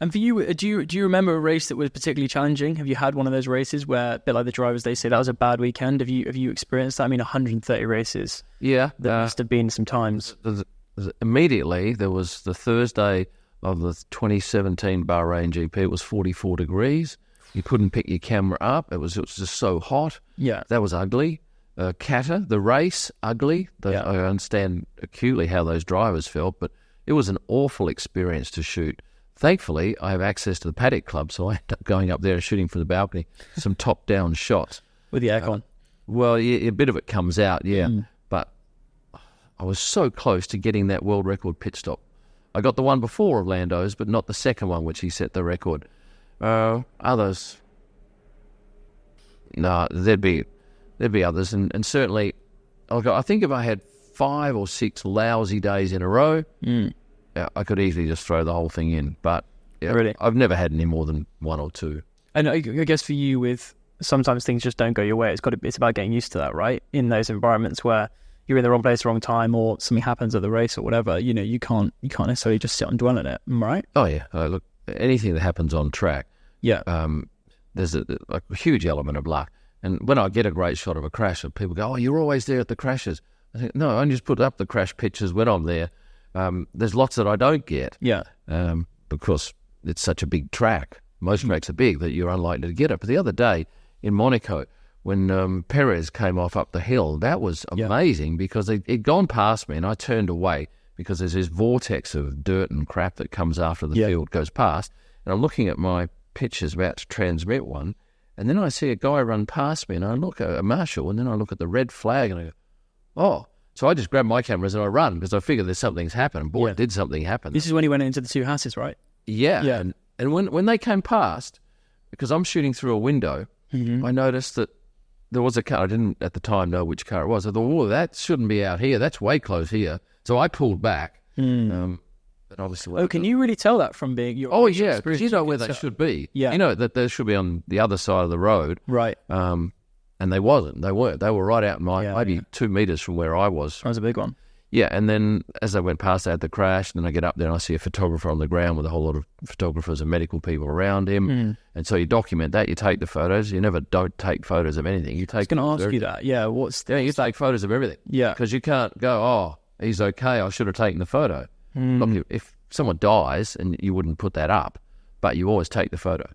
And for you, do you remember a race that was particularly challenging? Have you had one of those races where, a bit like the drivers, they say that was a bad weekend? Have you experienced that? I mean, 130 races. Yeah, there must have been some times. Immediately, there was the Thursday of the 2017 Bahrain GP. It was 44 degrees. You couldn't pick your camera up. It was just so hot. Yeah, that was ugly. Qatar, the race, ugly. I understand acutely how those drivers felt, but it was an awful experience to shoot. Thankfully, I have access to the paddock club, so I ended up going up there and shooting from the balcony some top-down shots. With the aircon? Well, yeah, a bit of it comes out, yeah. But I was so close to getting that world record pit stop. I got the one before Orlando's, but not the second one, which he set the record. Others, no, there'd be others, and certainly, I think if I had 5 or 6 lousy days in a row, I could easily just throw the whole thing in. But really? I've never had any more than 1 or 2. And I guess for you, with sometimes things just don't go your way. It's about getting used to that, right? In those environments where you're in the wrong place, the wrong time, or something happens at the race or whatever, you can't necessarily just sit and dwell on it, right? Oh yeah, look, anything that happens on track, there's a huge element of luck. And when I get a great shot of a crash, people go, "Oh, you're always there at the crashes." I think, no, I only just put up the crash pictures when I'm there. There's lots that I don't get. Yeah. Because it's such a big track. Most tracks are big that you're unlikely to get it. But the other day in Monaco, when Perez came off up the hill, that was amazing because he'd gone past me and I turned away because there's this vortex of dirt and crap that comes after the field goes past. And I'm looking at my pictures about to transmit one, and then I see a guy run past me and I look at a marshal, and then I look at the red flag and I go, oh. So I just grab my cameras and I run because I figure there's something's happened. Boy, did something happen. This is when he went into the 2 Hasses, right? Yeah. And when they came past, because I'm shooting through a window, I noticed that there was a car. I didn't at the time know which car it was. I thought, oh, that shouldn't be out here. That's way close here. So I pulled back. But obviously, can you really tell that from being your? Oh yeah, because you know where they should be. Yeah, you know that they should be on the other side of the road. Right. And they wasn't. They weren't. They were right out maybe 2 meters from where I was. That was a big one. Yeah, and then as I went past, I had the crash, and then I get up there and I see a photographer on the ground with a whole lot of photographers and medical people around him. And so you document that, you take the photos. You never don't take photos of anything. You take. I was going to ask you that. Yeah, you take photos of everything. Yeah, because you can't go, oh, he's okay, I should have taken the photo. Look, if someone dies, and you wouldn't put that up, but you always take the photo.